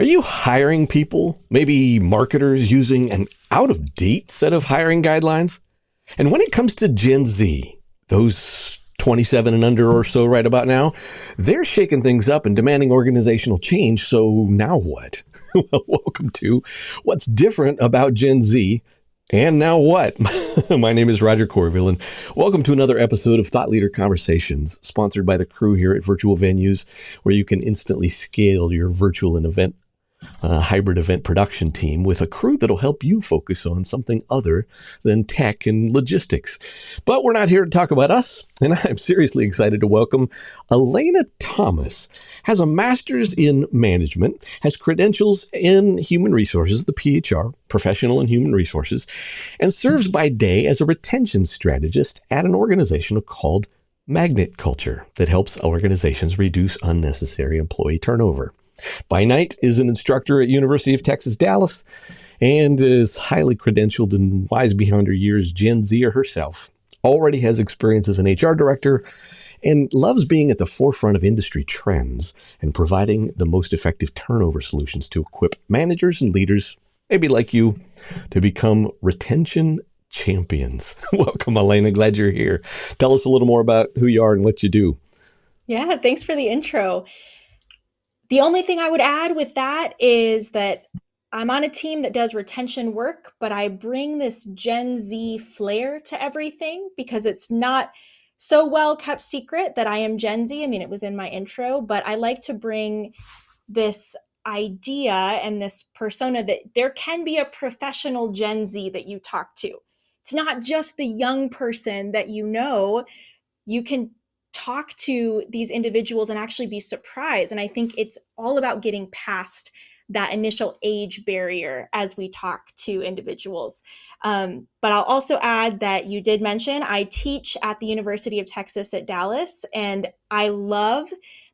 Are you hiring people, maybe marketers using an out-of-date set of hiring guidelines? And when it comes to Gen Z, those 27 and under or so right about now, they're shaking things up and demanding organizational change. So now what? Well, welcome to What's Different About Gen Z. And now what? My name is Roger Courville, and welcome to another episode of Thought Leader Conversations, sponsored by the crew here at Virtual Venues, where you can instantly scale your virtual and hybrid event production team with a crew that'll help you focus on something other than tech and logistics. But we're not here to talk about us, and I'm seriously excited to welcome Alayna Thomas. Has a master's in management, has credentials in human resources, the PHR, professional in human resources, and serves by day as a retention strategist at an organization called Magnet Culture that helps organizations reduce unnecessary employee turnover. By night is an instructor at University of Texas, Dallas, and is highly credentialed and wise beyond her years. GenZer herself already has experience as an HR director and loves being at the forefront of industry trends and providing the most effective turnover solutions to equip managers and leaders, maybe like you, to become retention champions. Welcome, Alayna. Glad you're here. Tell us a little more about who you are and what you do. Yeah, thanks for the intro. The only thing I would add with that is that I'm on a team that does retention work, but I bring this Gen Z flair to everything because it's not so well kept secret that I am Gen Z. I mean, it was in my intro, but I like to bring this idea and this persona that there can be a professional Gen Z that you talk to. It's not just the young person that you can talk to these individuals and actually be surprised. And I think it's all about getting past that initial age barrier as we talk to individuals. But I'll also add that you did mention I teach at the University of Texas at Dallas, and I love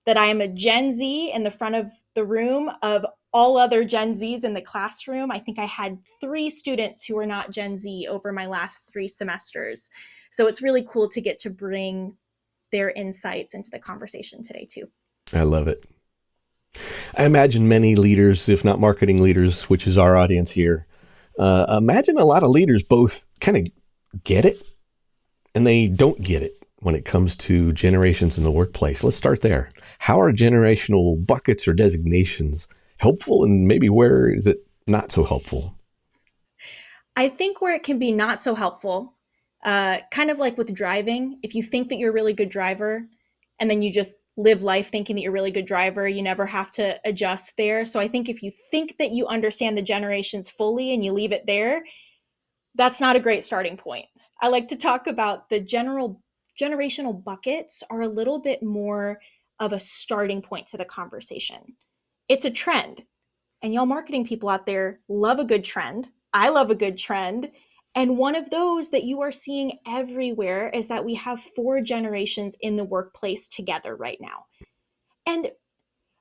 that I am a Gen Z in the front of the room of all other Gen Zs in the classroom. I think I had 3 students who were not Gen Z over my last 3 semesters. So it's really cool to get to bring their insights into the conversation today too. I love it. I imagine many leaders, if not marketing leaders, which is our audience here, imagine a lot of leaders both kind of get it and they don't get it when it comes to generations in the workplace. Let's start there. How are generational buckets or designations helpful, and maybe where is it not so helpful? I think where it can be not so helpful, kind of like with driving, if you think that you're a really good driver and then you just live life thinking that you're a really good driver, you never have to adjust there. So I think if you think that you understand the generations fully and you leave it there, that's not a great starting point. I like to talk about the generational buckets are a little bit more of a starting point to the conversation. It's a trend. And y'all marketing people out there love a good trend. I love a good trend. And one of those that you are seeing everywhere is that we have 4 generations in the workplace together right now. And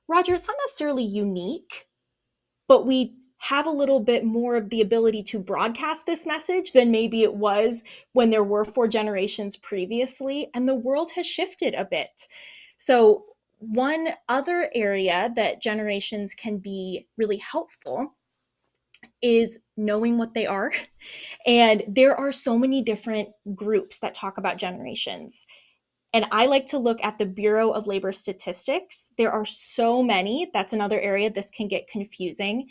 Roger, it's not necessarily unique, but we have a little bit more of the ability to broadcast this message than maybe it was when there were 4 generations previously. And the world has shifted a bit. So one other area that generations can be really helpful is knowing what they are. And there are so many different groups that talk about generations. And I like to look at the Bureau of Labor Statistics. There are so many. That's another area this can get confusing.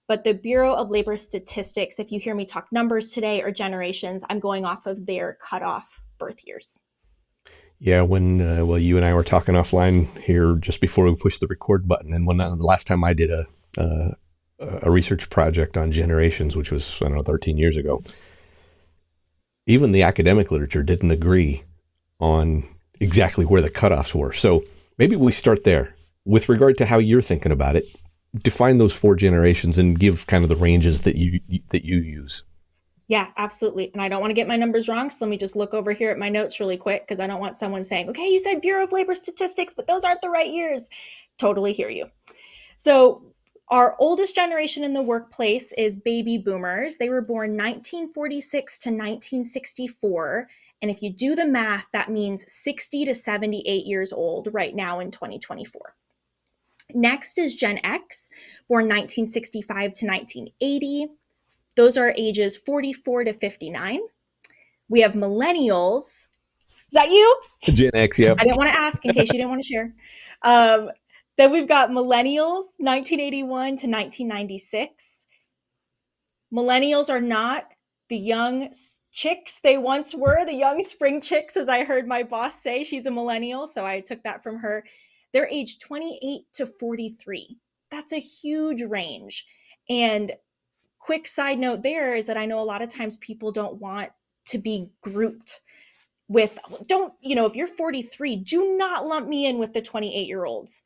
But the Bureau of Labor Statistics, if you hear me talk numbers today or generations, I'm going off of their cutoff birth years. Yeah, when you and I were talking offline here just before we pushed the record button, and the last time I did a research project on generations, which was, 13 years ago, even the academic literature didn't agree on exactly where the cutoffs were. So maybe we start there. With regard to how you're thinking about it, define those 4 generations and give kind of the ranges that you use. Yeah, absolutely. And I don't want to get my numbers wrong. So let me just look over here at my notes really quick because I don't want someone saying, okay, you said Bureau of Labor Statistics, but those aren't the right years. Totally hear you. So our oldest generation in the workplace is baby boomers. They were born 1946 to 1964. And if you do the math, that means 60 to 78 years old right now in 2024. Next is Gen X, born 1965 to 1980. Those are ages 44 to 59. We have millennials. Is that you? Gen X, yep. I didn't want to ask in case you didn't want to share. Um, then we've got millennials, 1981 to 1996. Millennials are not the young chicks they once were, the young spring chicks, as I heard my boss say. She's a millennial, so I took that from her. They're aged 28 to 43. That's a huge range. And quick side note there is that I know a lot of times people don't want to be grouped with, don't, if you're 43, do not lump me in with the 28-year-olds.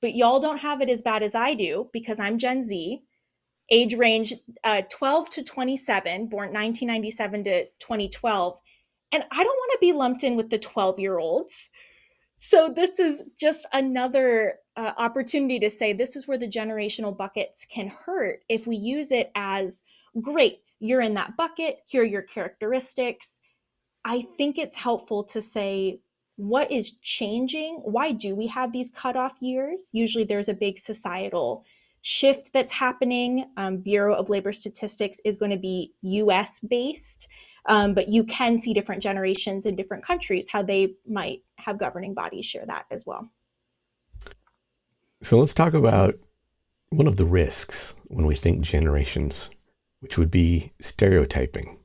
But y'all don't have it as bad as I do because I'm Gen Z, age range 12 to 27, born 1997 to 2012. And I don't want to be lumped in with the 12-year-olds. So this is just another opportunity to say this is where the generational buckets can hurt if we use it as, great, you're in that bucket, here are your characteristics. I think it's helpful to say, what is changing? Why do we have these cutoff years? Usually there's a big societal shift that's happening. Bureau of Labor Statistics is going to be US based, but you can see different generations in different countries, how they might have governing bodies share that as well. So let's talk about one of the risks when we think generations, which would be stereotyping.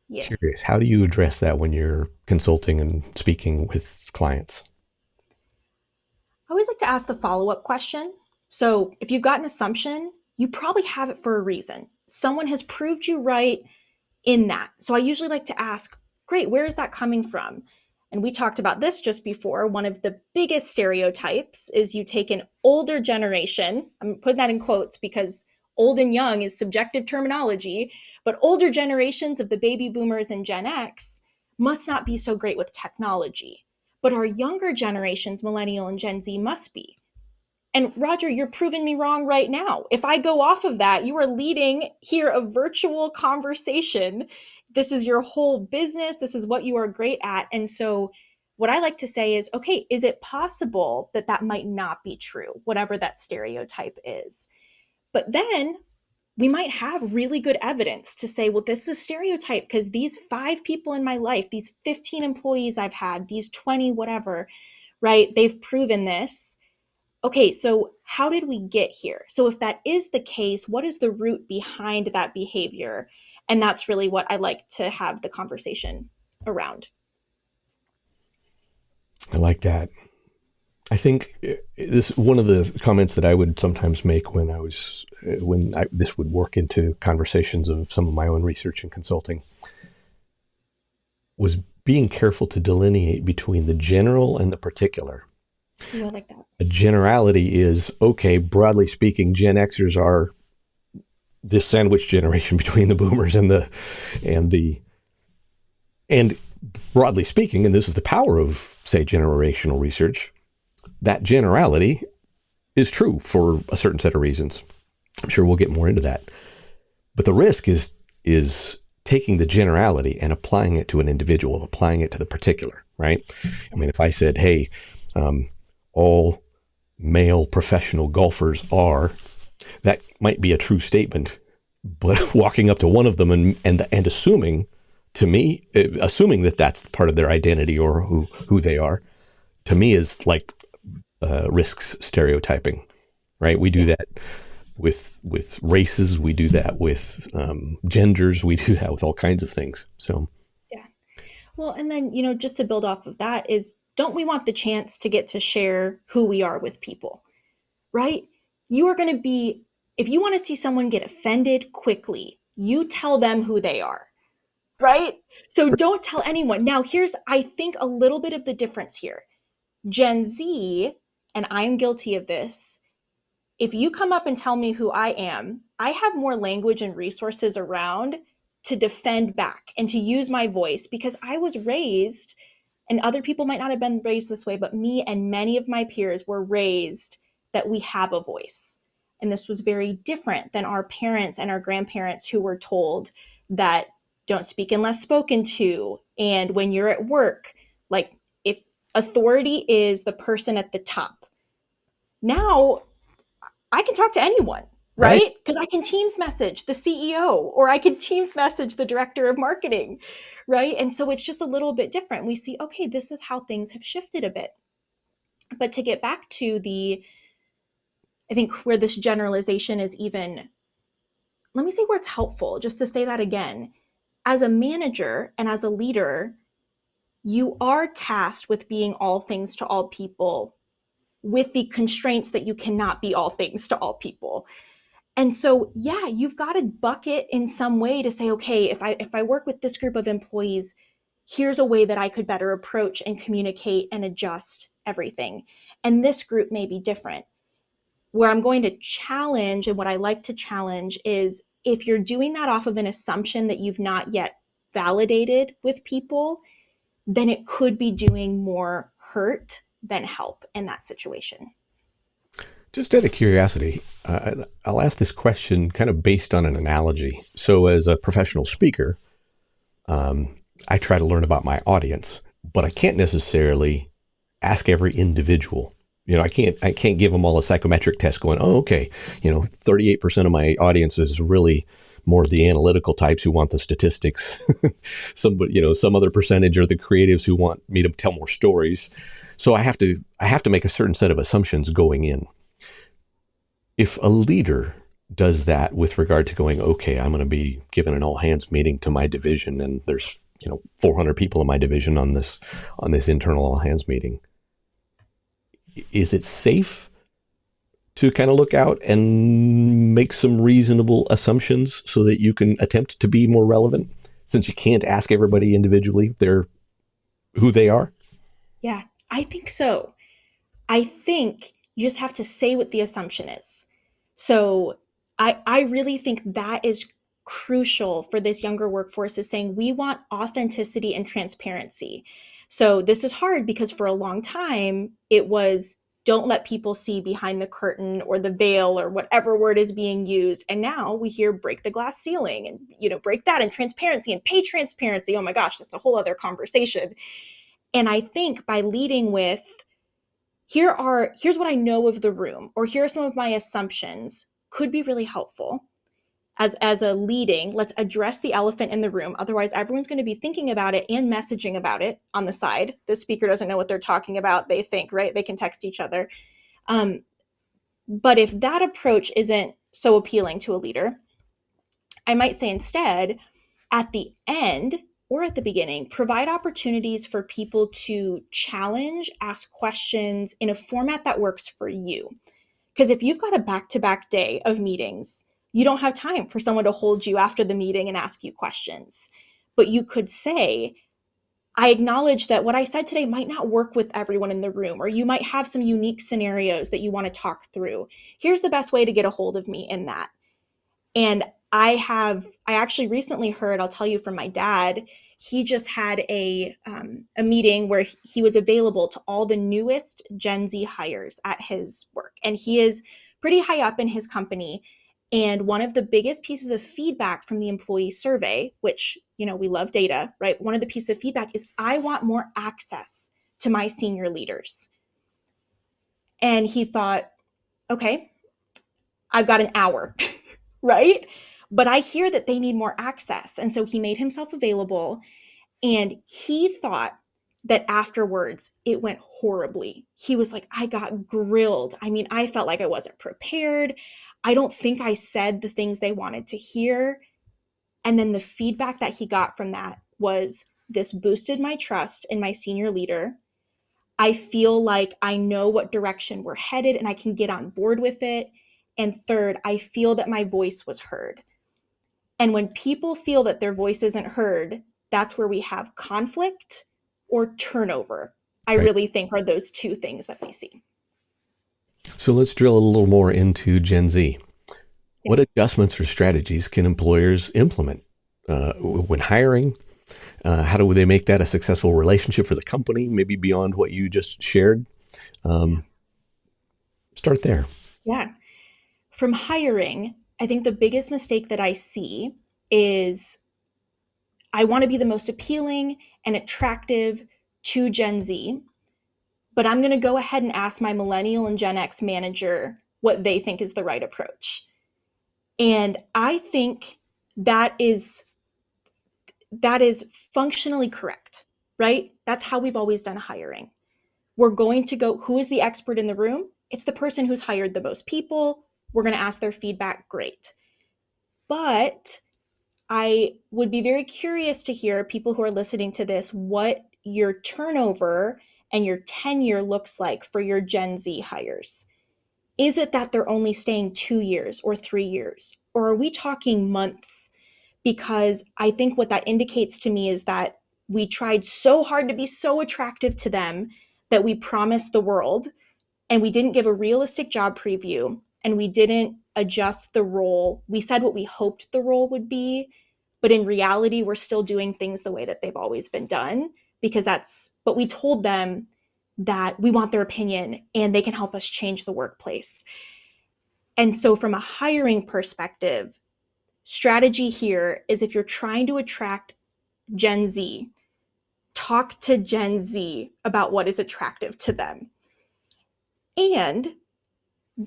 Yes. Curious, how do you address that when you're consulting and speaking with clients? I always like to ask the follow-up question. So if you've got an assumption, you probably have it for a reason. Someone has proved you right in that. So I usually like to ask, great, where is that coming from? And we talked about this just before. One of the biggest stereotypes is you take an older generation. I'm putting that in quotes because old and young is subjective terminology, but older generations of the baby boomers and Gen X must not be so great with technology. But our younger generations, millennial and Gen Z, must be. And Roger, you're proving me wrong right now. If I go off of that, you are leading here a virtual conversation. This is your whole business. This is what you are great at. And so what I like to say is, okay, is it possible that that might not be true, whatever that stereotype is? But then we might have really good evidence to say, well, this is a stereotype because these 5 people in my life, these 15 employees I've had, these 20, whatever, right? They've proven this. Okay, so how did we get here? So if that is the case, what is the root behind that behavior? And that's really what I like to have the conversation around. I like that. I think this one of the comments that I would sometimes make this would work into conversations of some of my own research and consulting was being careful to delineate between the general and the particular. Ooh, I like that. A generality is, okay, broadly speaking, Gen Xers are this sandwich generation between the boomers and broadly speaking, and this is the power of, say, generational research, that generality is true for a certain set of reasons. I'm sure we'll get more into that. But the risk is taking the generality and applying it to an individual, applying it to the particular, right? I mean, if I said, hey, all male professional golfers are, that might be a true statement, but walking up to one of them and assuming, to me, assuming that that's part of their identity or who they are, to me is like risks stereotyping, right? We do that with races, we do that with genders, we do that with all kinds of things. So yeah. Well, and then, just to build off of that is, don't we want the chance to get to share who we are with people, right? You are going to be, if you want to see someone get offended quickly, you tell them who they are, right? So don't tell anyone. Now, here's, I think, a little bit of the difference here. Gen Z, and I'm guilty of this, if you come up and tell me who I am, I have more language and resources around to defend back and to use my voice because I was raised, and other people might not have been raised this way, but me and many of my peers were raised that we have a voice. And this was very different than our parents and our grandparents who were told that don't speak unless spoken to. And when you're at work, like, if authority is the person at the top, Now I can talk to anyone, Right. right? Because I can Teams message the CEO or I can Teams message the director of marketing, right? And so it's just a little bit different. We see, okay, this is how things have shifted a bit. But to get back to I think where this generalization is even, let me say where it's helpful, just to say that again. As a manager and as a leader, you are tasked with being all things to all people with the constraints that you cannot be all things to all people. And so, yeah, you've got to bucket in some way to say, okay, if I work with this group of employees, here's a way that I could better approach and communicate and adjust everything. And this group may be different. Where I'm going to challenge, and what I like to challenge is if you're doing that off of an assumption that you've not yet validated with people, then it could be doing more hurt than help in that situation. Just out of curiosity, I'll ask this question kind of based on an analogy. So, as a professional speaker, I try to learn about my audience, but I can't necessarily ask every individual. I can't give them all a psychometric test going, oh, okay, 38% of my audience is really more the analytical types who want the statistics. Some other percentage are the creatives who want me to tell more stories. So I have to make a certain set of assumptions going in. If a leader does that with regard to going, okay, I'm going to be given an all hands meeting to my division, and there's 400 people in my division on this internal all hands meeting, is it safe to kind of look out and make some reasonable assumptions so that you can attempt to be more relevant, since you can't ask everybody individually who they are? Yeah, I think so. I think you just have to say what the assumption is. So I really think that is crucial for this younger workforce, is saying we want authenticity and transparency. So this is hard because for a long time it was don't let people see behind the curtain or the veil or whatever word is being used. And now we hear break the glass ceiling and break that, and transparency and pay transparency. Oh my gosh, that's a whole other conversation. And I think by leading with here's what I know of the room, or here are some of my assumptions, could be really helpful. As a leading, let's address the elephant in the room. Otherwise, everyone's going to be thinking about it and messaging about it on the side. The speaker doesn't know what they're talking about. They think, right? They can text each other. But if that approach isn't so appealing to a leader, I might say instead, at the end or at the beginning, provide opportunities for people to challenge, ask questions in a format that works for you. Because if you've got a back-to-back day of meetings, you don't have time for someone to hold you after the meeting and ask you questions. But you could say, I acknowledge that what I said today might not work with everyone in the room, or you might have some unique scenarios that you want to talk through. Here's the best way to get a hold of me in that. And I actually recently heard, I'll tell you from my dad, he just had a meeting where he was available to all the newest Gen Z hires at his work. And he is pretty high up in his company. And one of the biggest pieces of feedback from the employee survey, which, we love data, right? One of the pieces of feedback is, I want more access to my senior leaders. And he thought, okay, I've got an hour, right? But I hear that they need more access. And so he made himself available, and he thought that afterwards it went horribly. He was like, I got grilled. I mean, I felt like I wasn't prepared. I don't think I said the things they wanted to hear. And then the feedback that he got from that was, this boosted my trust in my senior leader. I feel like I know what direction we're headed and I can get on board with it. And third, I feel that my voice was heard. And when people feel that their voice isn't heard, that's where we have conflict or turnover. I Right. really think are those two things that we see. So let's drill a little more into Gen Z. Yeah. What adjustments or strategies can employers implement when hiring? How do they make that a successful relationship for the company, maybe beyond what you just shared? Um, Start there. Yeah. From hiring, I think the biggest mistake that I see is, I want to be the most appealing and attractive to Gen Z, but I'm going to go ahead and ask my millennial and Gen X manager what they think is the right approach. And I think that is functionally correct, right? That's how we've always done hiring. We're going to go, who is the expert in the room? It's the person who's hired the most people. We're going to ask their feedback. Great. But I would be very curious to hear, people who are listening to this, what your turnover and your tenure looks like for your Gen Z hires. Is it that they're only staying 2 years or 3 years? Or are we talking months? Because I think what that indicates to me is that we tried so hard to be so attractive to them that we promised the world, and we didn't give a realistic job preview, and we didn't adjust the role. We said what we hoped the role would be, but in reality, we're still doing things the way that they've always been done, but we told them that we want their opinion and they can help us change the workplace. And so from a hiring perspective, strategy here is, if you're trying to attract Gen Z, talk to Gen Z about what is attractive to them. And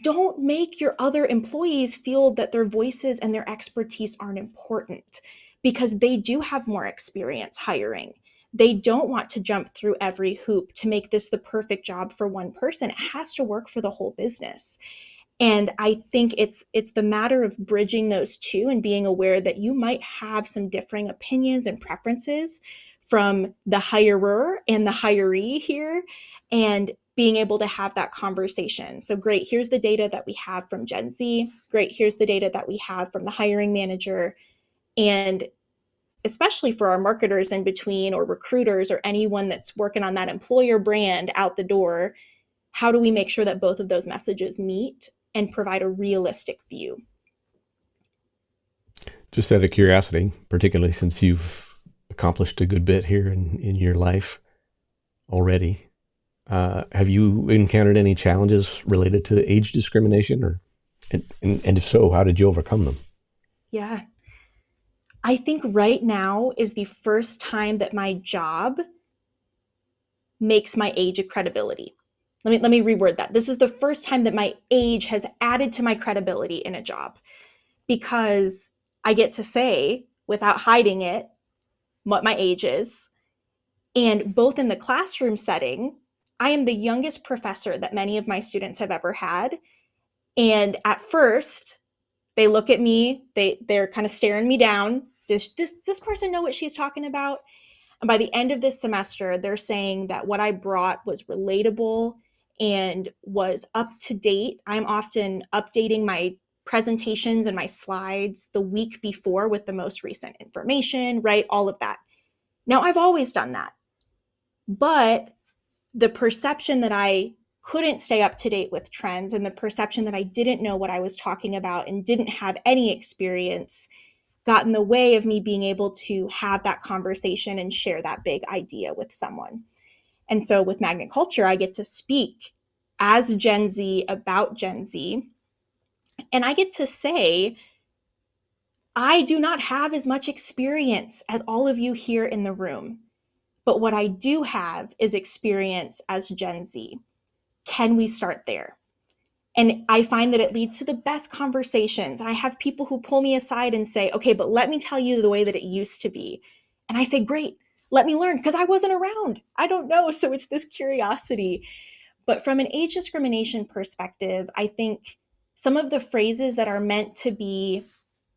don't make your other employees feel that their voices and their expertise aren't important, because they do have more experience hiring. They don't want to jump through every hoop to make this the perfect job for one person. It has to work for the whole business. And I think it's the matter of bridging those two and being aware that you might have some differing opinions and preferences from the hirer and the hiree here, and being able to have that conversation. So great, here's the data that we have from Gen Z. Great, here's the data that we have from the hiring manager. And especially for our marketers in between, or recruiters, or anyone that's working on that employer brand out the door, how do we make sure that both of those messages meet and provide a realistic view? Just out of curiosity, particularly since you've accomplished a good bit here in your life already, have you encountered any challenges related to age discrimination, and if so, how did you overcome them? Yeah. I think right now is the first time that my job makes my age a credibility. Let me reword that. This is the first time that my age has added to my credibility in a job, because I get to say, without hiding it, what my age is. And both in the classroom setting, I am the youngest professor that many of my students have ever had. And at first, they look at me, they're kind of staring me down. Does this person know what she's talking about? And by the end of this semester, they're saying that what I brought was relatable and was up to date. I'm often updating my presentations and my slides the week before with the most recent information, right? All of that. Now, I've always done that, but the perception that I couldn't stay up to date with trends, and the perception that I didn't know what I was talking about and didn't have any experience, got in the way of me being able to have that conversation and share that big idea with someone. And so with Magnet Culture, I get to speak as Gen Z about Gen Z. And I get to say, I do not have as much experience as all of you here in the room. But what I do have is experience as Gen Z. Can we start there? And I find that it leads to the best conversations. And I have people who pull me aside and say, okay, but let me tell you the way that it used to be. And I say, great, let me learn, because I wasn't around. I don't know. So it's this curiosity. But from an age discrimination perspective, I think some of the phrases that are meant to be,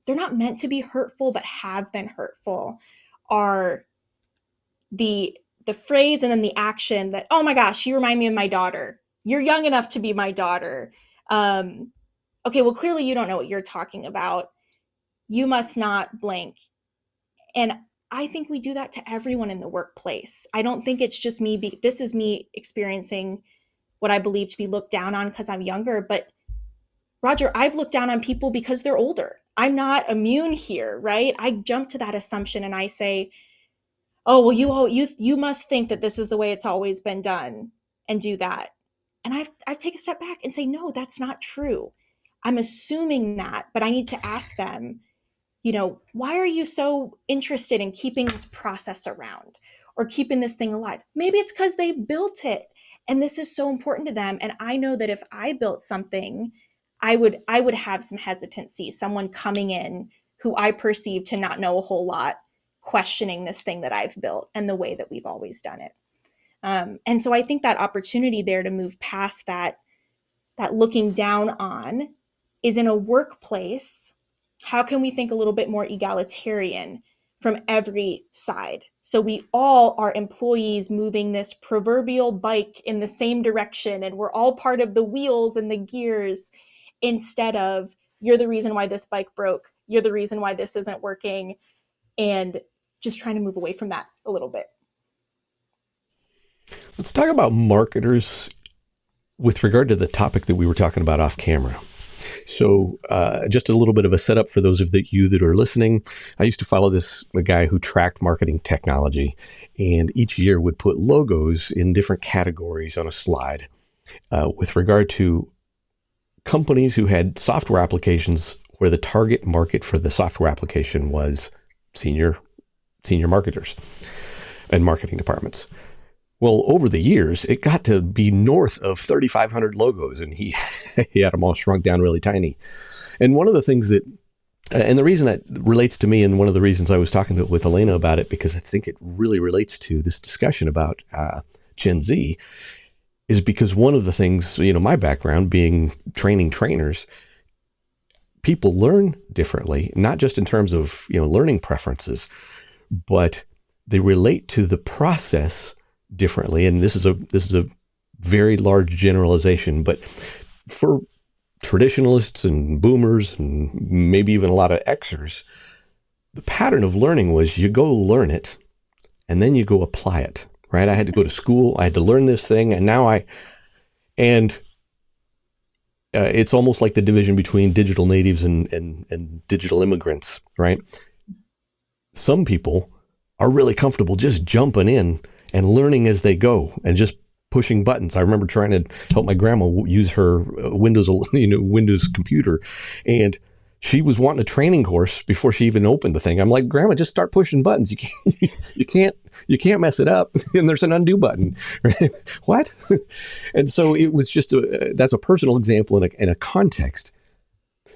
they're not meant to be hurtful, but have been hurtful, are the phrase and then the action that, oh my gosh, you remind me of my daughter. You're young enough to be my daughter. Okay, well, clearly you don't know what you're talking about. You must not blank. And I think we do that to everyone in the workplace. I don't think it's just me. This is me experiencing what I believe to be looked down on because I'm younger. But Roger, I've looked down on people because they're older. I'm not immune here, right? I jump to that assumption and I say, oh, well, you must think that this is the way it's always been done, and do that. And I take a step back and say, no, that's not true. I'm assuming that, but I need to ask them, why are you so interested in keeping this process around or keeping this thing alive? Maybe it's because they built it And this is so important to them. And I know that if I built something, I would have some hesitancy, someone coming in who I perceive to not know a whole lot, questioning this thing that I've built and the way that we've always done it. And so I think that opportunity there to move past that looking down on is in a workplace. How can we think a little bit more egalitarian from every side? So we all are employees moving this proverbial bike in the same direction, and we're all part of the wheels and the gears, instead of you're the reason why this bike broke, you're the reason why this isn't working, and just trying to move away from that a little bit. Let's talk about marketers with regard to the topic that we were talking about off camera. So, just a little bit of a setup for those of you that are listening. I used to follow a guy who tracked marketing technology, and each year would put logos in different categories on a slide with regard to companies who had software applications where the target market for the software application was senior marketers and marketing departments. Well, over the years, it got to be north of 3,500 logos, and he had them all shrunk down really tiny. And one of the things that, and the reason that relates to me, and one of the reasons I was talking with Alayna about it, because I think it really relates to this discussion about Gen Z, is because one of the things, my background being training trainers, people learn differently, not just in terms of, learning preferences, but they relate to the process differently. And this is a very large generalization, but for traditionalists and boomers and maybe even a lot of Xers, the pattern of learning was you go learn it and then you go apply it, right? I had to go to school, I had to learn this thing, and it's almost like the division between digital natives and digital immigrants, right? Some people are really comfortable just jumping in and learning as they go and just pushing buttons. I remember trying to help my grandma use her Windows computer, and she was wanting a training course before she even opened the thing. I'm like, Grandma, just start pushing buttons. You can't mess it up. And there's an undo button. Right? What? And so it was just that's a personal example in a context.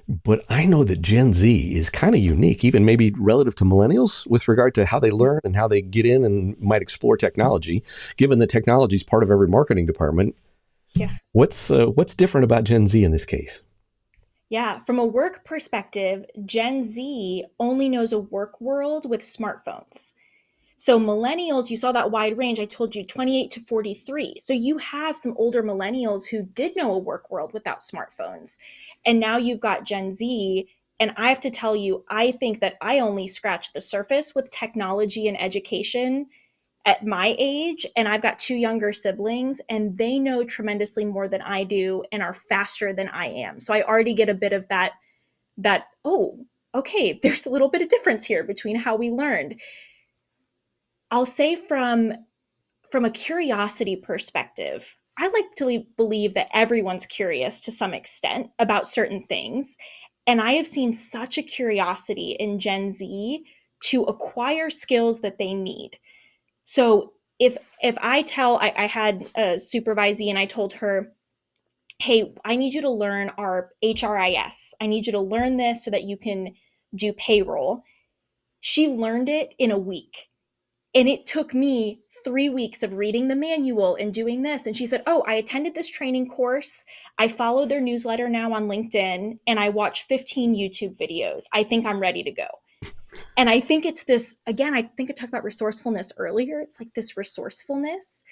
But I know that Gen Z is kind of unique, even maybe relative to millennials, with regard to how they learn and how they get in and might explore technology, given that technology is part of every marketing department. Yeah. What's different about Gen Z in this case? Yeah, from a work perspective, Gen Z only knows a work world with smartphones. So millennials, you saw that wide range. I told you 28 to 43. So you have some older millennials who did know a work world without smartphones. And now you've got Gen Z. And I have to tell you, I think that I only scratched the surface with technology and education at my age. And I've got two younger siblings, and they know tremendously more than I do and are faster than I am. So I already get a bit of oh, okay, there's a little bit of difference here between how we learned. I'll say from a curiosity perspective, I like to believe that everyone's curious to some extent about certain things. And I have seen such a curiosity in Gen Z to acquire skills that they need. So if I had a supervisee and I told her, hey, I need you to learn our HRIS. I need you to learn this so that you can do payroll. She learned it in a week. And it took me 3 weeks of reading the manual and doing this. And she said, oh, I attended this training course. I follow their newsletter now on LinkedIn, and I watch 15 YouTube videos. I think I'm ready to go. And I think it's this, again, I think I talked about resourcefulness earlier. It's like this resourcefulness.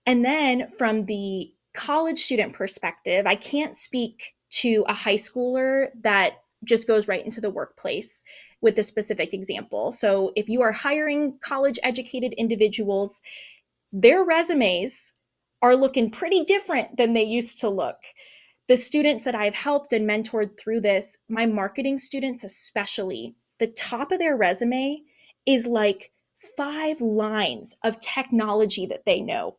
And then from the college student perspective, I can't speak to a high schooler that just goes right into the workplace with this specific example. So if you are hiring college educated individuals, their resumes are looking pretty different than they used to look. The students that I've helped and mentored through this, my marketing students especially, the top of their resume is like 5 lines of technology that they know.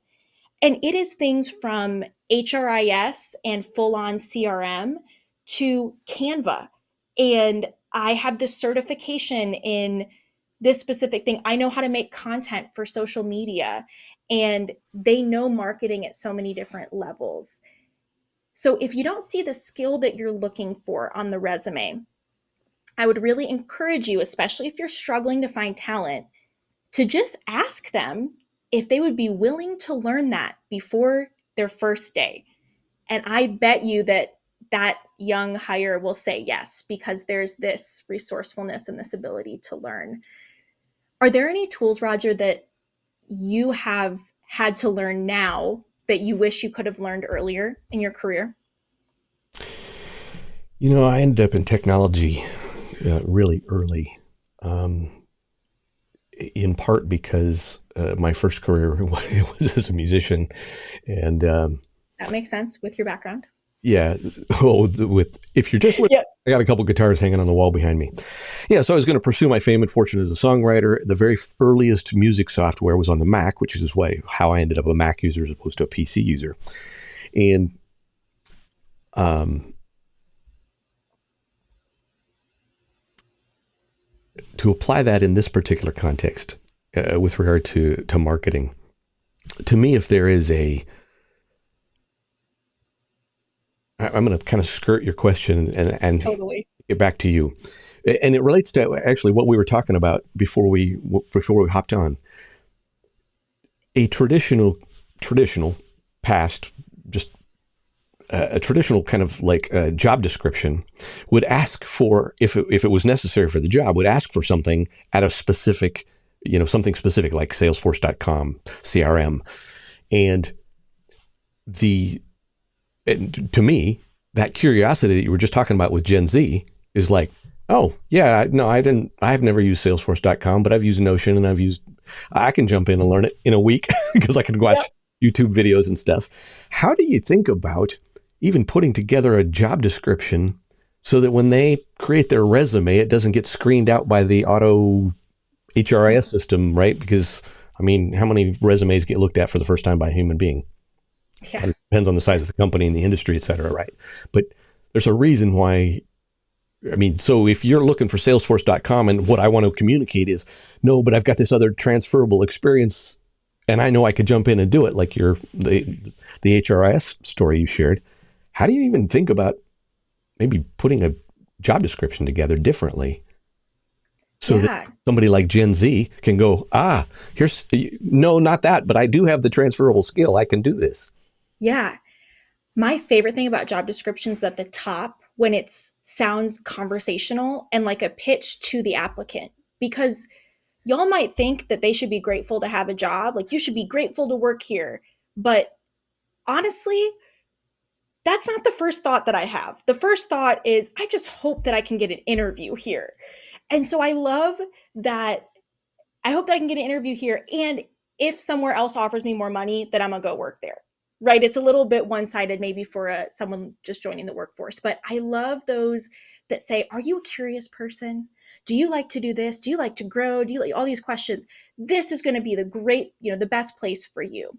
And it is things from HRIS and full on CRM to Canva. And I have this certification in this specific thing. I know how to make content for social media, and they know marketing at so many different levels. So if you don't see the skill that you're looking for on the resume, I would really encourage you, especially if you're struggling to find talent, to just ask them if they would be willing to learn that before their first day. And I bet you that that young hire will say yes, because there's this resourcefulness and this ability to learn. Are there any tools, Roger, that you have had to learn now that you wish you could have learned earlier in your career? I ended up in technology really early, in part because my first career was as a musician. And That makes sense with your background. yeah, well, if you're just looking, Yep. I got a couple guitars hanging on the wall behind me. Yeah, so I was going to pursue my fame and fortune as a songwriter. The very earliest music software was on the Mac, which is how I ended up a Mac user as opposed to a PC user. And to apply that in this particular context, with regard to marketing, to me, if there is I'm going to kind of skirt your question and Totally. get back to you, and it relates to actually what we were talking about before we hopped on. A traditional past, just a traditional kind of like job description would ask for, if it was necessary for the job, would ask for something at a specific, something specific like Salesforce.com, CRM. And to me, that curiosity that you were just talking about with Gen Z is like, oh yeah, no, I've never used Salesforce.com, but I've used Notion, and I can jump in and learn it in a week because I can watch YouTube videos and stuff. How do you think about even putting together a job description so that when they create their resume, it doesn't get screened out by the auto HRIS system, right? Because how many resumes get looked at for the first time by a human being? Yeah. It depends on the size of the company and the industry, et cetera, right? But there's a reason why. So if you're looking for Salesforce.com, and what I want to communicate is, no, but I've got this other transferable experience, and I know I could jump in and do it, like the HRIS story you shared. How do you even think about maybe putting a job description together differently so that somebody like Gen Z can go, no, not that, but I do have the transferable skill. I can do this. Yeah. My favorite thing about job descriptions is at the top when it sounds conversational and like a pitch to the applicant, because y'all might think that they should be grateful to have a job. Like, you should be grateful to work here. But honestly, that's not the first thought that I have. The first thought is, I just hope that I can get an interview here. And so I love that. I hope that I can get an interview here. And if somewhere else offers me more money, then I'm going to go work there. Right? It's a little bit one-sided maybe for someone just joining the workforce. But I love those that say, are you a curious person? Do you like to do this? Do you like to grow? Do you like all these questions? This is going to be the best place for you.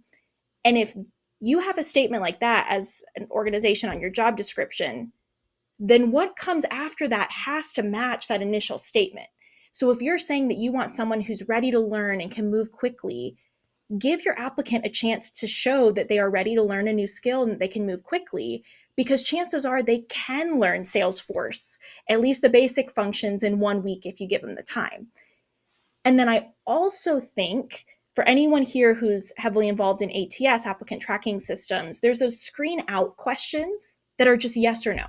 And if you have a statement like that as an organization on your job description, then what comes after that has to match that initial statement. So if you're saying that you want someone who's ready to learn and can move quickly, give your applicant a chance to show that they are ready to learn a new skill and that they can move quickly, because chances are they can learn Salesforce, at least the basic functions, in 1 week if you give them the time. And then I also think for anyone here who's heavily involved in ATS, applicant tracking systems, there's those screen out questions that are just yes or no.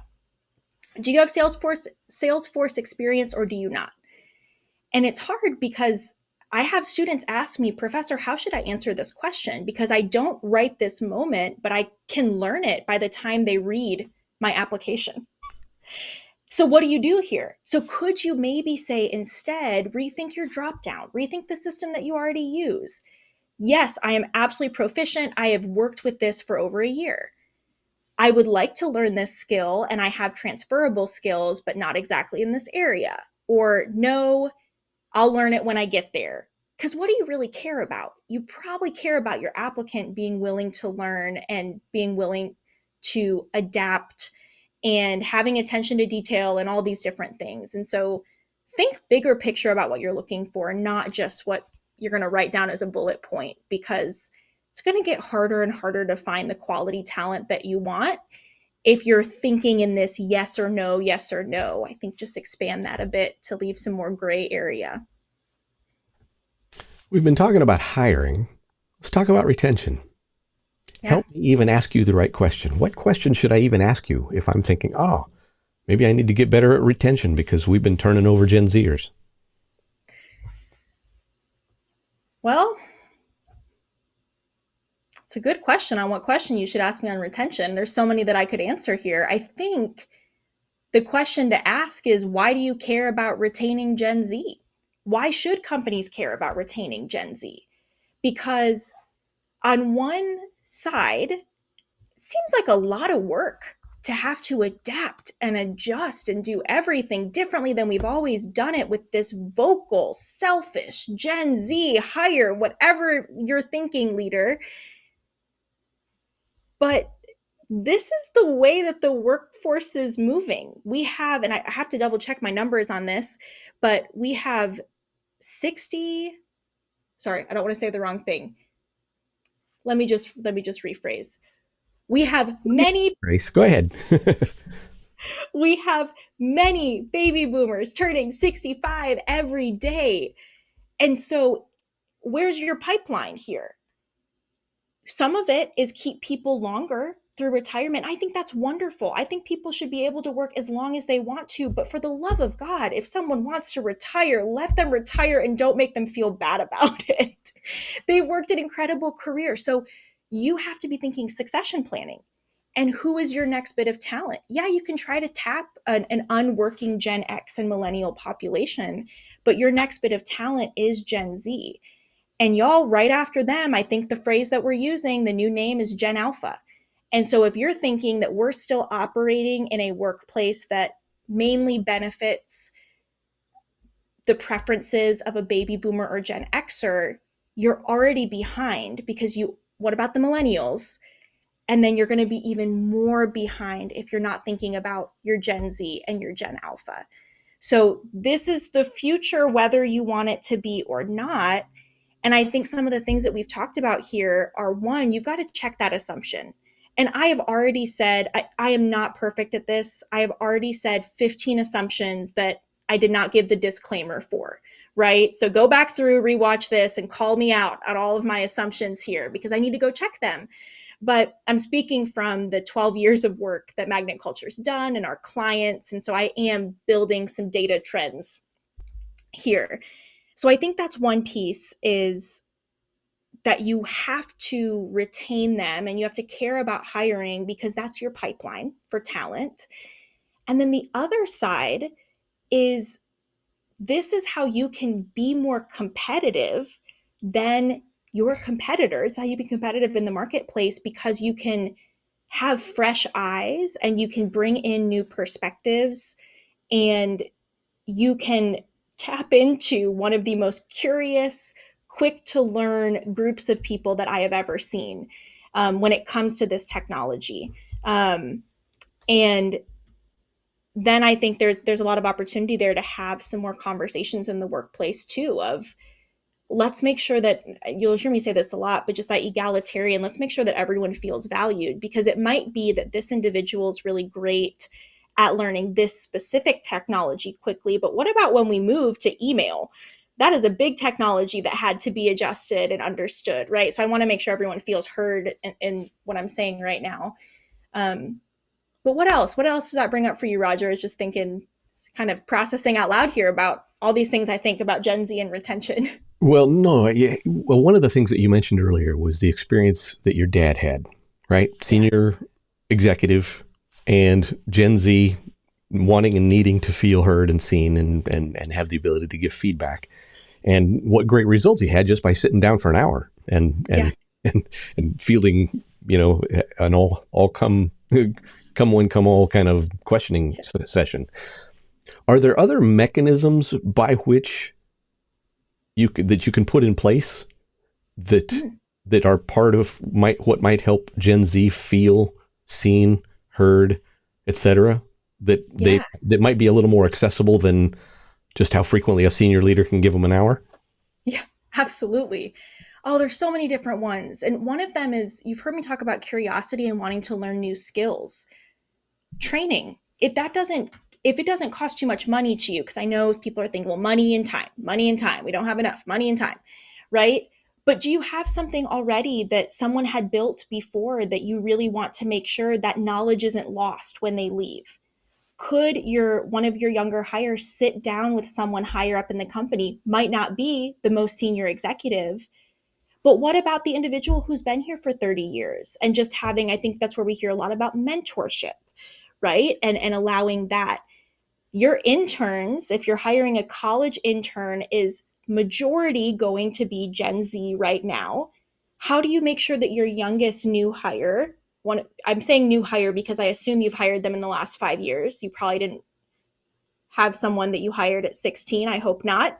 Do you have Salesforce experience, or do you not? And it's hard because I have students ask me, Professor, how should I answer this question? Because I don't write this moment, but I can learn it by the time they read my application. So what do you do here? So could you maybe say instead, rethink your dropdown, rethink the system that you already use? Yes, I am absolutely proficient. I have worked with this for over a year. I would like to learn this skill, and I have transferable skills, but not exactly in this area. Or no, I'll learn it when I get there. Because what do you really care about? You probably care about your applicant being willing to learn and being willing to adapt and having attention to detail and all these different things. And so think bigger picture about what you're looking for, not just what you're going to write down as a bullet point, because it's going to get harder and harder to find the quality talent that you want if you're thinking in this yes or no, yes or no. I think just expand that a bit to leave some more gray area. We've been talking about hiring. Let's talk about retention. Yeah. Help me even ask you the right question. What question should I even ask you if I'm thinking, oh, maybe I need to get better at retention because we've been turning over Gen Zers? Well, it's a good question on what question you should ask me on retention. There's so many that I could answer here. I think the question to ask is, why do you care about retaining Gen Z? Why should companies care about retaining Gen Z? Because on one side, it seems like a lot of work to have to adapt and adjust and do everything differently than we've always done it with this vocal, selfish, Gen Z, hire, whatever you're thinking, leader. But this is the way that the workforce is moving. We have, and I have to double check my numbers on this, but we have 60, sorry, I don't want to say the wrong thing. Let me just rephrase. We have many Grace, go ahead. we have many baby boomers turning 65 every day. And so where's your pipeline here? Some of it is keep people longer through retirement. I think that's wonderful. I think people should be able to work as long as they want to. But for the love of God, if someone wants to retire, let them retire and don't make them feel bad about it. They've worked an incredible career. So you have to be thinking succession planning. And who is your next bit of talent? Yeah, you can try to tap an unworking Gen X and millennial population, but your next bit of talent is Gen Z. And y'all, right after them, I think the phrase that we're using, the new name is Gen Alpha. And so if you're thinking that we're still operating in a workplace that mainly benefits the preferences of a baby boomer or Gen Xer, you're already behind, because what about the millennials? And then you're going to be even more behind if you're not thinking about your Gen Z and your Gen Alpha. So this is the future, whether you want it to be or not. And I think some of the things that we've talked about here are, one, you've got to check that assumption. And I have already said, I am not perfect at this. I have already said 15 assumptions that I did not give the disclaimer for, right? So go back through, rewatch this, and call me out on all of my assumptions here, because I need to go check them. But I'm speaking from the 12 years of work that Magnet Culture's done and our clients. And so I am building some data trends here. So I think that's one piece, is that you have to retain them and you have to care about hiring, because that's your pipeline for talent. And then the other side is, this is how you can be more competitive than your competitors, how you be competitive in the marketplace, because you can have fresh eyes and you can bring in new perspectives, and you can tap into one of the most curious, quick to learn groups of people that I have ever seen when it comes to this technology. And then I think there's a lot of opportunity there to have some more conversations in the workplace too, of let's make sure that, you'll hear me say this a lot, but just that egalitarian, let's make sure that everyone feels valued, because it might be that this individual is really great at learning this specific technology quickly. But what about when we move to email? That is a big technology that had to be adjusted and understood, right? So I want to make sure everyone feels heard in what I'm saying right now. But what else? What else does that bring up for you, Roger? I was just thinking, kind of processing out loud here about all these things I think about Gen Z and retention. Well, no. Yeah. Well, one of the things that you mentioned earlier was the experience that your dad had, right? Senior executive and Gen Z wanting and needing to feel heard and seen and have the ability to give feedback. And what great results he had just by sitting down for an hour and fielding, an all come one, come all kind of questioning session. Are there other mechanisms by which you can put in place that are part of what might help Gen Z feel seen, heard, etc., that might be a little more accessible than just how frequently a senior leader can give them an hour? Yeah, absolutely. Oh, there's so many different ones. And one of them is you've heard me talk about curiosity and wanting to learn new skills. Training. If it doesn't cost too much money to you, because I know people are thinking, well, money and time. We don't have enough money and time, right? But do you have something already that someone had built before that you really want to make sure that knowledge isn't lost when they leave? Could your one of your younger hires sit down with someone higher up in the company? Might not be the most senior executive, but what about the individual who's been here for 30 years and just having, I think that's where we hear a lot about mentorship, right? And allowing that. Your interns, if you're hiring a college intern, is majority going to be Gen Z right now. How do you make sure that your youngest new hire, one, I'm saying new hire because I assume you've hired them in the last 5 years. You probably didn't have someone that you hired at 16. I hope not.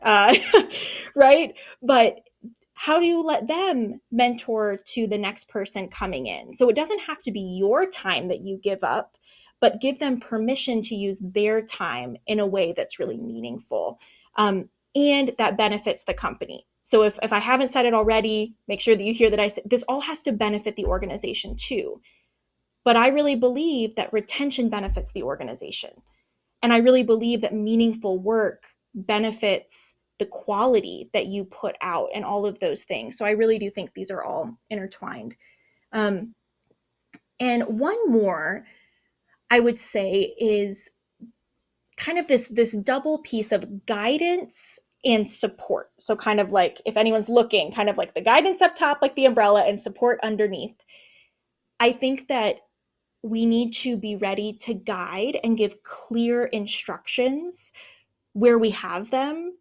Right? But how do you let them mentor to the next person coming in? So it doesn't have to be your time that you give up, but give them permission to use their time in a way that's really meaningful, and that benefits the company. So if I haven't said it already, make sure that you hear that I said this all has to benefit the organization too. But I really believe that retention benefits the organization. And I really believe that meaningful work benefits the quality that you put out and all of those things. So I really do think these are all intertwined. Um, and one more I would say is kind of this double piece of guidance and support. So kind of like if anyone's looking, kind of like the guidance up top, like the umbrella, and support underneath. I think that we need to be ready to guide and give clear instructions where we have them,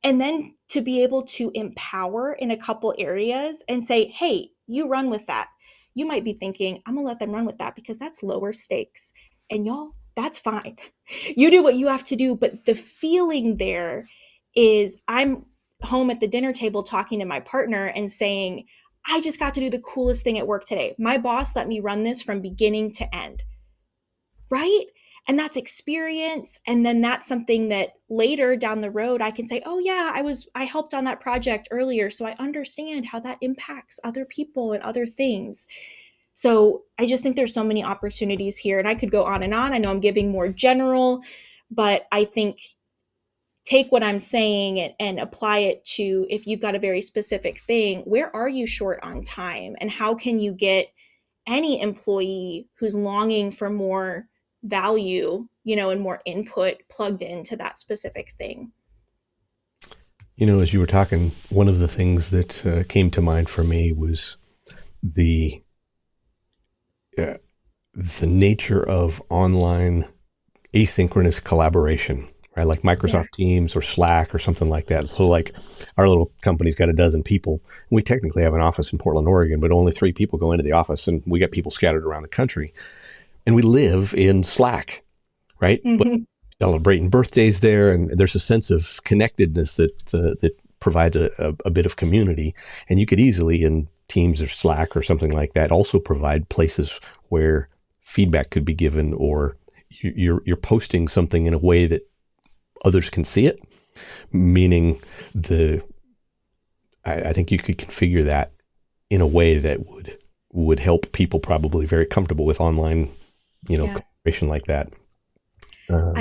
and then to be able to empower in a couple areas and say, hey, you run with that. You might be thinking, I'm gonna let them run with that because that's lower stakes. And y'all, that's fine. You do what you have to do. But the feeling there is I'm home at the dinner table talking to my partner and saying, I just got to do the coolest thing at work today. My boss let me run this from beginning to end, right? And that's experience. And then that's something that later down the road I can say, oh yeah, I helped on that project earlier. So I understand how that impacts other people and other things. So I just think there's so many opportunities here. And I could go on and on. I know I'm giving more general, but I think take what I'm saying and apply it to if you've got a very specific thing, where are you short on time? And how can you get any employee who's longing for more value, and more input plugged into that specific thing? As you were talking, one of the things that came to mind for me was the uh, the nature of online asynchronous collaboration, right? Like Yeah. Microsoft Teams or Slack or something like that. So, like our little company's got a dozen people. We technically have an office in Portland, Oregon, but only 3 people go into the office, and we got people scattered around the country. And we live in Slack, right? But Hmm. celebrating birthdays there, and there's a sense of connectedness that provides a bit of community. And you could easily, in Teams or Slack or something like that, also provide places where feedback could be given, or you're posting something in a way that others can see it. Meaning, I think you could configure that in a way that would help people probably very comfortable with online, Yeah. collaboration like that. Um,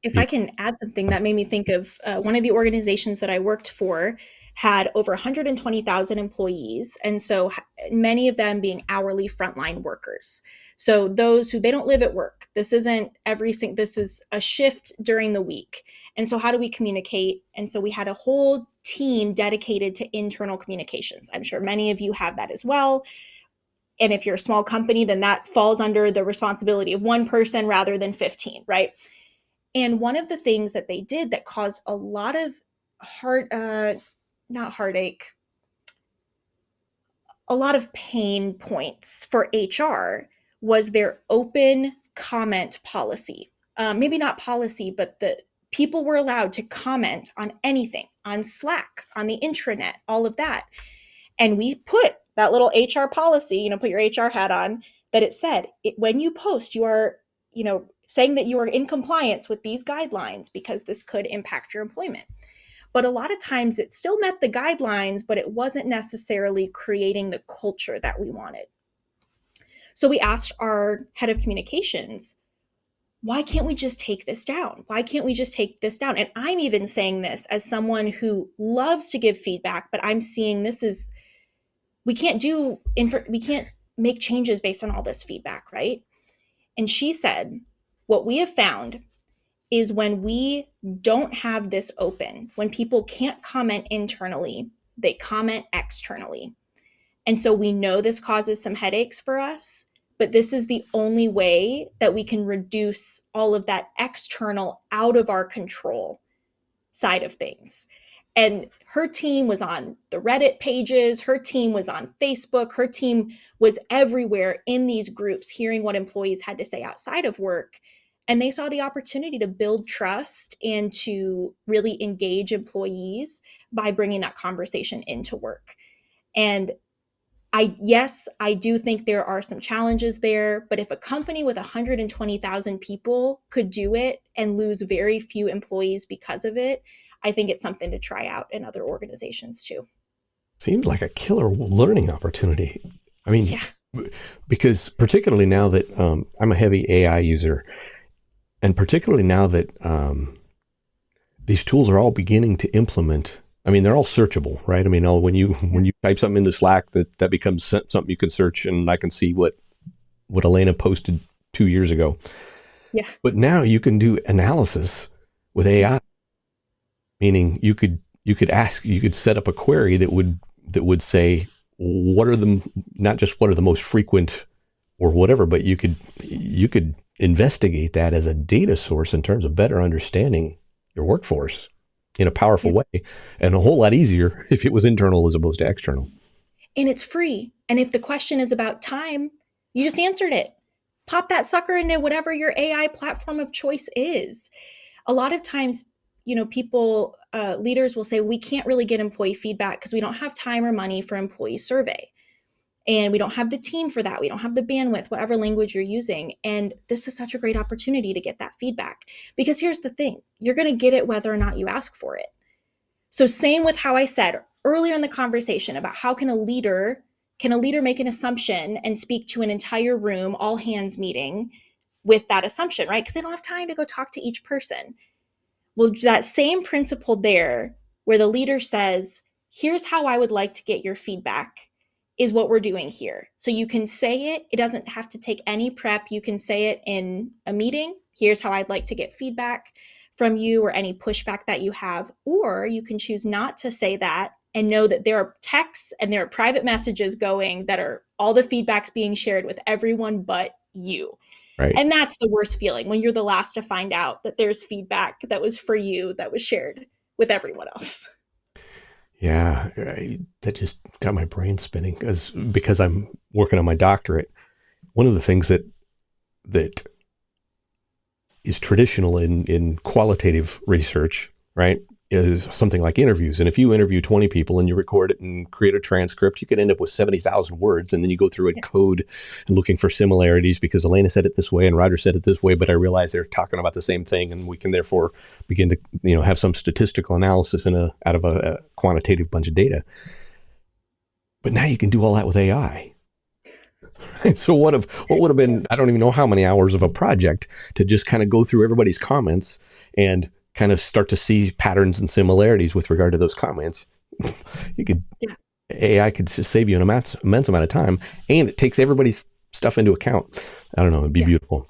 If yeah. I can add something that made me think of one of the organizations that I worked for had over 120,000 employees. And so many of them being hourly frontline workers. So those who they don't live at work. This isn't this is a shift during the week. And so how do we communicate? And so we had a whole team dedicated to internal communications. I'm sure many of you have that as well. And if you're a small company, then that falls under the responsibility of one person rather than 15, right? And one of the things that they did that caused a lot of heart, not heartache, a lot of pain points for HR was their open comment policy. Maybe not policy, but the people were allowed to comment on anything on Slack, on the intranet, all of that. And we put that little HR policy, put your HR hat on, that it said when you post, you are, saying that you are in compliance with these guidelines because this could impact your employment. But a lot of times it still met the guidelines, but it wasn't necessarily creating the culture that we wanted. So we asked our head of communications, why can't we just take this down? Why can't we just take this down? And I'm even saying this as someone who loves to give feedback, but I'm seeing this is, we can't make changes based on all this feedback, right? And she said, what we have found is when we don't have this open, when people can't comment internally, they comment externally. And so we know this causes some headaches for us, but this is the only way that we can reduce all of that external, out of our control side of things. And her team was on the Reddit pages, her team was on Facebook, her team was everywhere in these groups hearing what employees had to say outside of work. And they saw the opportunity to build trust and to really engage employees by bringing that conversation into work. And I do think there are some challenges there, but if a company with 120,000 people could do it and lose very few employees because of it, I think it's something to try out in other organizations too. Seems like a killer learning opportunity. I mean, Yeah. because particularly now that I'm a heavy AI user, and particularly now that these tools are all beginning to implement. I mean, they're all searchable, right? I mean, when you type something into Slack, that becomes something you can search, and I can see what Alayna posted 2 years ago. Yeah. But now you can do analysis with AI, meaning you could set up a query that would say what are the, not just what are the most frequent or whatever, but you could investigate that as a data source in terms of better understanding your workforce in a powerful way, and a whole lot easier if it was internal as opposed to external. And it's free. And if the question is about time, you just answered it. Pop that sucker into whatever your AI platform of choice is. A lot of times, people, leaders will say, we can't really get employee feedback because we don't have time or money for employee survey. And we don't have the team for that. We don't have the bandwidth, whatever language you're using. And this is such a great opportunity to get that feedback. Because here's the thing, you're going to get it whether or not you ask for it. So same with how I said earlier in the conversation about how can a leader make an assumption and speak to an entire room, all hands meeting with that assumption, right? Because they don't have time to go talk to each person. Well, that same principle there, where the leader says, here's how I would like to get your feedback, is what we're doing here. So you can say it. It doesn't have to take any prep. You can say it in a meeting. Here's how I'd like to get feedback from you or any pushback that you have. Or you can choose not to say that and know that there are texts and there are private messages going that are all the feedback's being shared with everyone but you. Right. And that's the worst feeling, when you're the last to find out that there's feedback that was for you that was shared with everyone else. Yeah, that just got my brain spinning because I'm working on my doctorate. One of the things that is traditional in qualitative research, right, is something like interviews. And if you interview 20 people and you record it and create a transcript, you could end up with 70,000 words. And then you go through and code and looking for similarities because Alayna said it this way and Roger said it this way, but I realize they're talking about the same thing. And we can therefore begin to, have some statistical analysis out of a quantitative bunch of data. But now you can do all that with AI. And so what would have been, I don't even know how many hours of a project to just kind of go through everybody's comments and kind of start to see patterns and similarities with regard to those comments. AI could just save you an immense amount of time, and it takes everybody's stuff into account. I don't know. It'd be beautiful.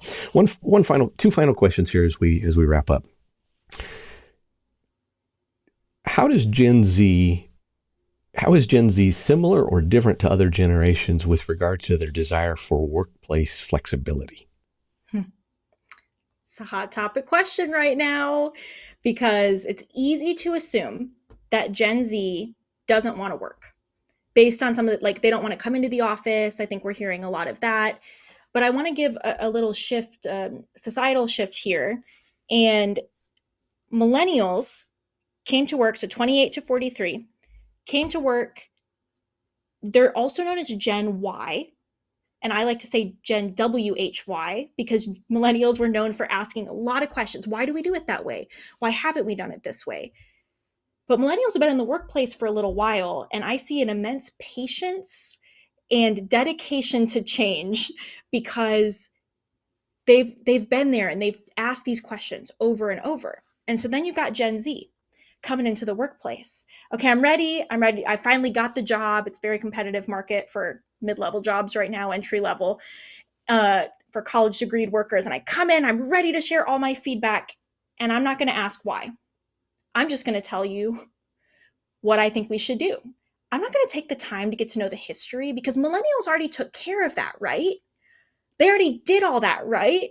Two final questions here as we wrap up. How is Gen Z similar or different to other generations with regard to their desire for workplace flexibility? It's a hot topic question right now, because it's easy to assume that Gen Z doesn't want to work based on some of the, they don't want to come into the office. I think we're hearing a lot of that. But I want to give a little shift, societal shift here. And millennials came to work, so 28 to 43, came to work. They're also known as Gen Y. And I like to say Gen WHY because millennials were known for asking a lot of questions. Why do we do it that way? Why haven't we done it this way? But millennials have been in the workplace for a little while, and I see an immense patience and dedication to change because they've been there and they've asked these questions over and over. And so then you've got Gen Z coming into the workplace. Okay, I'm ready. I'm ready. I finally got the job. It's a very competitive market for mid-level jobs right now, entry level, for college degreed workers. And I come in, I'm ready to share all my feedback. And I'm not going to ask why. I'm just going to tell you what I think we should do. I'm not going to take the time to get to know the history because millennials already took care of that, right? They already did all that, right?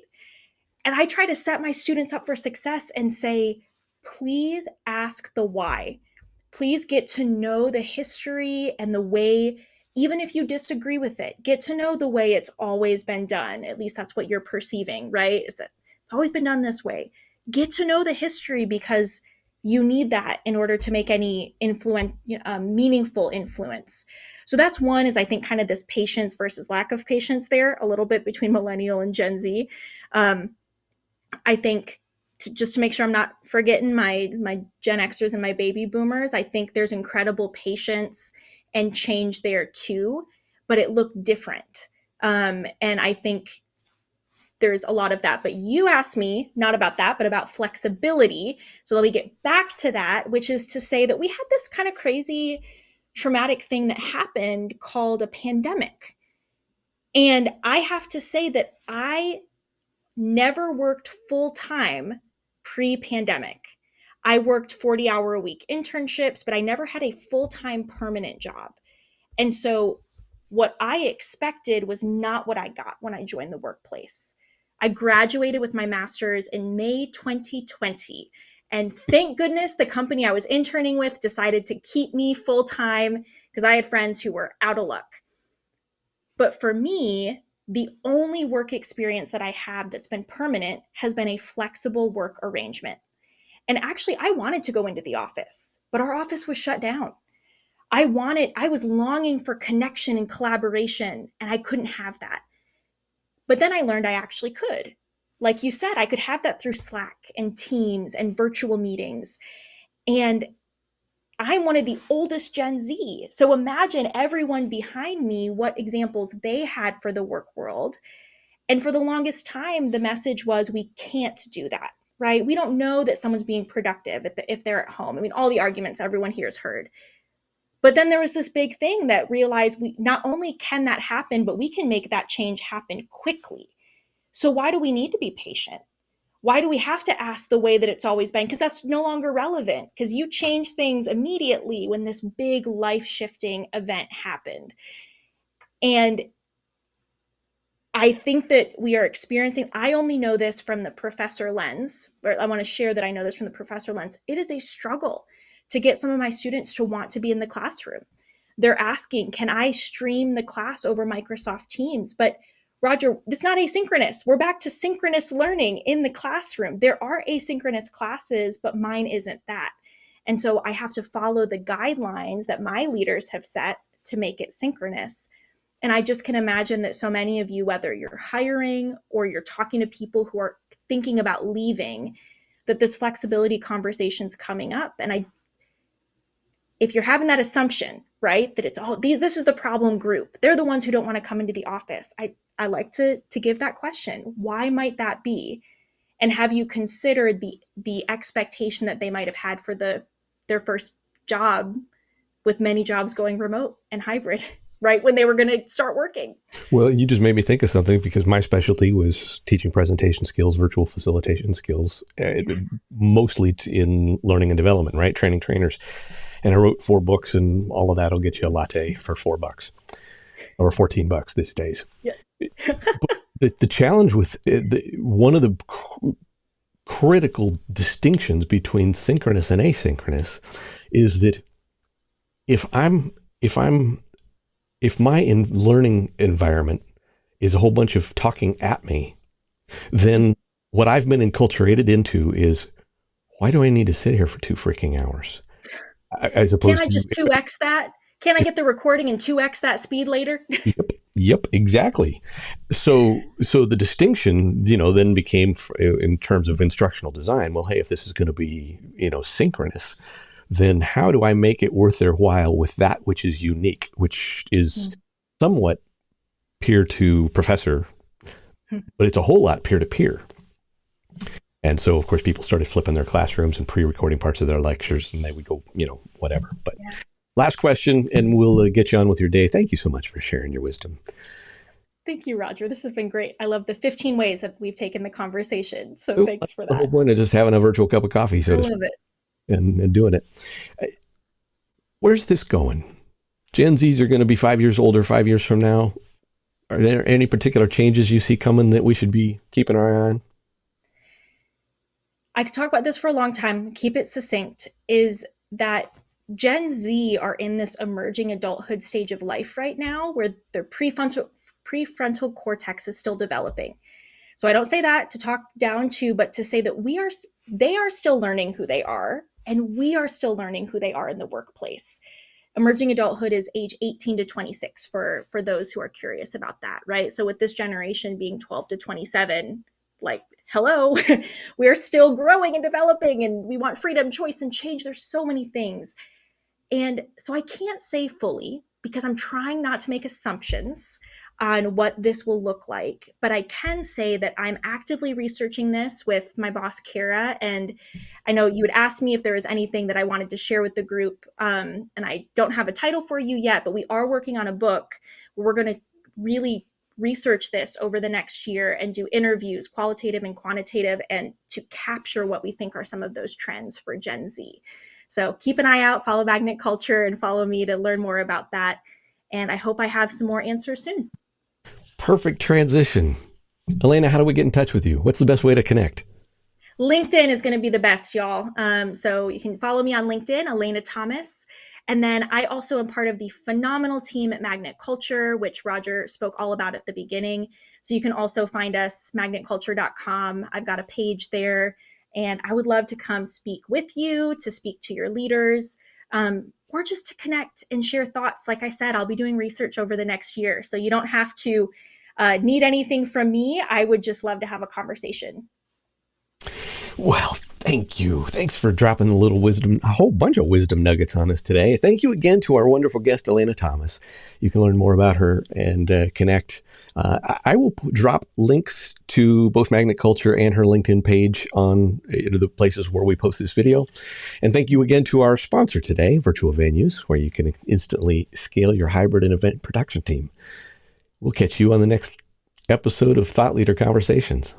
And I try to set my students up for success and say, please ask the why. Please get to know the history and the way, even if you disagree with it, get to know the way it's always been done. At least that's what you're perceiving, right? Is that it's always been done this way. Get to know the history because you need that in order to make any meaningful influence. So that's one is I think kind of this patience versus lack of patience there, a little bit between millennial and Gen Z. I think just to make sure I'm not forgetting my Gen Xers and my baby boomers, I think there's incredible patience and change there too, but it looked different. And I think there's a lot of that. But you asked me not about that, but about flexibility. So let me get back to that, which is to say that we had this kind of crazy traumatic thing that happened called a pandemic. And I have to say that I never worked full time pre-pandemic. I worked 40-hour a week internships, but I never had a full-time permanent job. And so what I expected was not what I got when I joined the workplace. I graduated with my master's in May 2020. And thank goodness the company I was interning with decided to keep me full-time because I had friends who were out of luck. But for me, the only work experience that I have that's been permanent has been a flexible work arrangement. And actually, I wanted to go into the office, but our office was shut down. I was longing for connection and collaboration, and I couldn't have that. But then I learned I actually could. Like you said, I could have that through Slack and Teams and virtual meetings. And I'm one of the oldest Gen Z. So imagine everyone behind me, what examples they had for the work world. And for the longest time, the message was we can't do that, right? We don't know that someone's being productive if they're at home. I mean, all the arguments everyone here has heard. But then there was this big thing that realized we not only can that happen, but we can make that change happen quickly. So why do we need to be patient? Why do we have to ask the way that it's always been? Because that's no longer relevant because you change things immediately when this big life-shifting event happened. And I think that we are experiencing, I only know this from the professor lens, or I want to share that I know this from the professor lens. It is a struggle to get some of my students to want to be in the classroom. They're asking, can I stream the class over Microsoft Teams? But Roger, it's not asynchronous. We're back to synchronous learning in the classroom. There are asynchronous classes, but mine isn't that. And so I have to follow the guidelines that my leaders have set to make it synchronous. And I just can imagine that so many of you, whether you're hiring or you're talking to people who are thinking about leaving, that this flexibility conversation is coming up. And if you're having that assumption, right, that it's all these, this is the problem group, they're the ones who don't want to come into the office. I like to give that question. Why might that be? And have you considered the expectation that they might have had for their first job, with many jobs going remote and hybrid, right when they were going to start working? Well, you just made me think of something because my specialty was teaching presentation skills, virtual facilitation skills, mostly in learning and development, right? Training trainers. And I wrote 4 books, and all of that will get you a latte for $4 or $14 these days. Yeah. the challenge with one of the critical distinctions between synchronous and asynchronous is that if my learning environment is a whole bunch of talking at me, then what I've been enculturated into is, why do I need to sit here for 2 freaking hours? As opposed Can't I just 2x that? Can't I get the recording and 2x that speed later? Yep. Yep, exactly. So the distinction, then became in terms of instructional design. Well, hey, if this is going to be, synchronous, then how do I make it worth their while with that which is unique, which is somewhat peer to professor, but it's a whole lot peer to peer. And so, of course, people started flipping their classrooms and pre-recording parts of their lectures, and they would go, whatever. But last question, and we'll get you on with your day. Thank you so much for sharing your wisdom. Thank you, Roger. This has been great. I love the 15 ways that we've taken the conversation. So thanks for that. The whole point of just having a virtual cup of coffee, so I love it. And doing it. Where's this going? Gen Zs are going to be 5 years older 5 years from now. Are there any particular changes you see coming that we should be keeping our eye on? I could talk about this for a long time. Keep it succinct. Is that Gen Z are in this emerging adulthood stage of life right now where their prefrontal cortex is still developing. So I don't say that to talk down to, but to say that they are still learning who they are, and we are still learning who they are in the workplace. Emerging adulthood is age 18 to 26 for those who are curious about that, right? So with this generation being 12 to 27, like, hello, we're still growing and developing, and we want freedom, choice, and change. There's so many things. And so I can't say fully because I'm trying not to make assumptions on what this will look like. But I can say that I'm actively researching this with my boss, Kara. And I know you had asked me if there was anything that I wanted to share with the group. And I don't have a title for you yet, but we are working on a book where we're going to really research this over the next year and do interviews, qualitative and quantitative, and to capture what we think are some of those trends for Gen Z. So keep an eye out, follow Magnet Culture, and follow me to learn more about that. And I hope I have some more answers soon. Perfect transition. Alayna, how do we get in touch with you? What's the best way to connect? LinkedIn is going to be the best, y'all. So you can follow me on LinkedIn, Alayna Thomas. And then I also am part of the phenomenal team at Magnet Culture, which Roger spoke all about at the beginning. So you can also find us, magnetculture.com. I've got a page there. And I would love to come speak with you, to speak to your leaders, or just to connect and share thoughts. Like I said, I'll be doing research over the next year. So you don't have to need anything from me. I would just love to have a conversation. Well, thank you. Thanks for dropping a whole bunch of wisdom nuggets on us today. Thank you again to our wonderful guest, Alayna Thomas. You can learn more about her and connect. I will drop links to both Magnet Culture and her LinkedIn page on the places where we post this video. And thank you again to our sponsor today, Virtual Venues, where you can instantly scale your hybrid and event production team. We'll catch you on the next episode of Thought Leader Conversations.